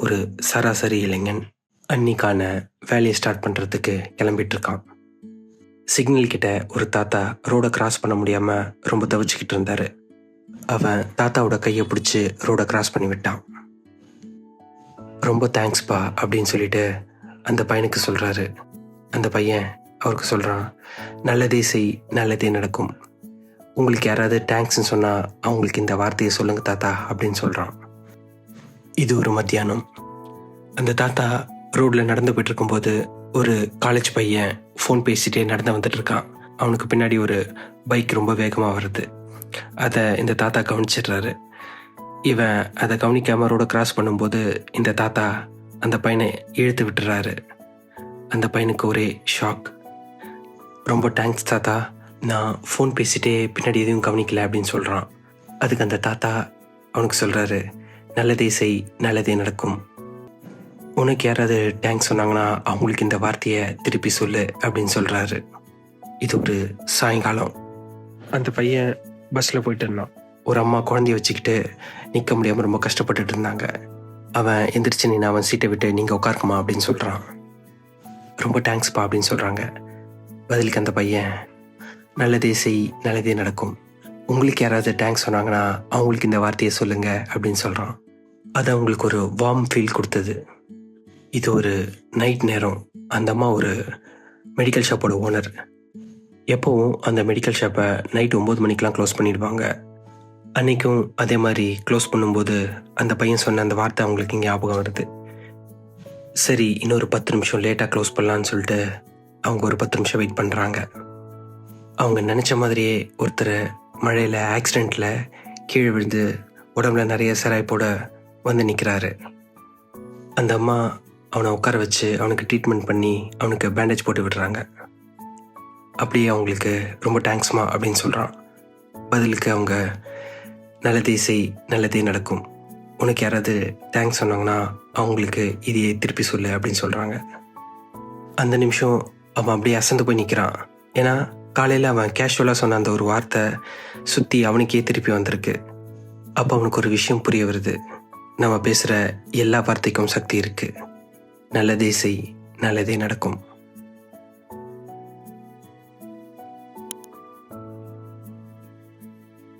ஒரு சராசரி இளைஞன் அன்னிக்கான வேலையை ஸ்டார்ட் பண்ணுறதுக்கு கிளம்பிட்டு இருக்கான். சிக்னல் கிட்ட ஒரு தாத்தா ரோடை கிராஸ் பண்ண முடியாமல் ரொம்ப தவிச்சுக்கிட்டு இருந்தார். அவன் தாத்தாவோட கையை பிடிச்சி ரோடை கிராஸ் பண்ணி விட்டான். ரொம்ப தேங்க்ஸ்பா அப்படின்னு சொல்லிட்டு அந்த பையனுக்கு சொல்கிறாரு. அந்த பையன் அவருக்கு சொல்கிறான், நல்லதே செய் நல்லதே நடக்கும். உங்களுக்கு யாராவது தேங்க்ஸ்ன்னு சொன்னால் அவங்களுக்கு இந்த வார்த்தையை சொல்லுங்கள் தாத்தா அப்படின்னு சொல்கிறான். இது ஒரு மத்தியானம். அந்த தாத்தா ரோட்டில் நடந்து போயிட்டு இருக்கும்போது ஒரு காலேஜ் பையன் ஃபோன் பேசிகிட்டே நடந்து வந்துட்டு இருக்கான். அவனுக்கு பின்னாடி ஒரு பைக் ரொம்ப வேகமாக வருது. அதை இந்த தாத்தா கவனிச்சிடுறாரு. இவன் அதை கவனிக்காமல் ரோடை கிராஸ் பண்ணும்போது இந்த தாத்தா அந்த பையனை இழுத்து விட்டுறாரு. அந்த பையனுக்கு ஒரே ஷாக். ரொம்ப தேங்க்ஸ் தாத்தா, நான் ஃபோன் பேசிகிட்டே பின்னாடி எதுவும் கவனிக்கல அப்படின்னு சொல்கிறான். அதுக்கு அந்த தாத்தா அவனுக்கு சொல்கிறாரு, நல்லதே செய் நல்லதே நடக்கும். உனக்கு யாராவது தேங்க்ஸ் சொன்னாங்கன்னா அவங்களுக்கு இந்த வார்த்தையை திருப்பி சொல்லு அப்படின்னு சொல்கிறாரு. இது ஒரு சாயங்காலம். அந்த பையன் பஸ்ஸில் போயிட்டு இருந்தான். ஒரு அம்மா குழந்தைய வச்சுக்கிட்டு நிற்க முடியாமல் ரொம்ப கஷ்டப்பட்டுட்டு இருந்தாங்க. அவன் எந்திரிச்சு நீ அவன் சீட்டை விட்டு நீங்கள் உட்காருக்குமா அப்படின்னு சொல்கிறான். ரொம்ப தேங்க்ஸ்ப்பா அப்படின்னு சொல்கிறாங்க. பதிலுக்கு அந்த பையன், நல்லதே செய் நல்லதே நடக்கும். உங்களுக்கு யாராவது தேங்க்ஸ் சொன்னாங்கன்னா அவங்களுக்கு இந்த வார்த்தையை சொல்லுங்கள் அப்படின்னு சொல்கிறான். அது அவங்களுக்கு ஒரு வார்ம் ஃபீல் கொடுத்தது. இது ஒரு நைட் நேரம். அந்த அம்மா ஒரு மெடிக்கல் ஷாப்போட ஓனர். எப்போவும் அந்த மெடிக்கல் ஷாப்பை நைட் 9 மணிக்கெலாம் க்ளோஸ் பண்ணிடுவாங்க. அன்றைக்கும் அதே மாதிரி க்ளோஸ் பண்ணும்போது அந்த பையன் சொன்ன அந்த வார்த்தை அவங்களுக்கு ஞாபகம் வருது. சரி, இன்னொரு 10 நிமிஷம் லேட்டாக க்ளோஸ் பண்ணலான்னு சொல்லிட்டு அவங்க ஒரு 10 நிமிஷம் வெயிட் பண்ணுறாங்க. அவங்க நினச்ச மாதிரியே ஒருத்தர் மழையில் ஆக்சிடெண்ட்டில் கீழே விழுந்து உடம்புல நிறைய சிராய்ப்போட வந்து நிற்கிறாரு. அந்த அம்மா அவனை உட்கார வச்சு அவனுக்கு ட்ரீட்மெண்ட் பண்ணி அவனுக்கு பேண்டேஜ் போட்டு விடுறாங்க. அப்படியே அவங்களுக்கு ரொம்ப தேங்க்ஸ்மா அப்படின்னு சொல்கிறான். பதிலுக்கு அவங்க, நல்லதே செய் நல்லதே நடக்கும். உனக்கு யாராவது தேங்க்ஸ் சொன்னாங்கன்னா அவங்களுக்கு இதையே திருப்பி சொல்லு அப்படின்னு சொல்கிறாங்க. அந்த நிமிஷம் அவன் அப்படியே அசந்து போய் நிற்கிறான். ஏன்னா காலையில் அவன் கேஷுவலாக சொன்ன அந்த ஒரு வார்த்தை சுற்றி அவனுக்கே திருப்பி வந்திருக்கு. அப்போ அவனுக்கு ஒரு விஷயம் புரிய வருது. நம்ம பேசுகிற எல்லா வார்த்தைக்கும் சக்தி இருக்குது. நல்லதே செய் நல்லதே நடக்கும்.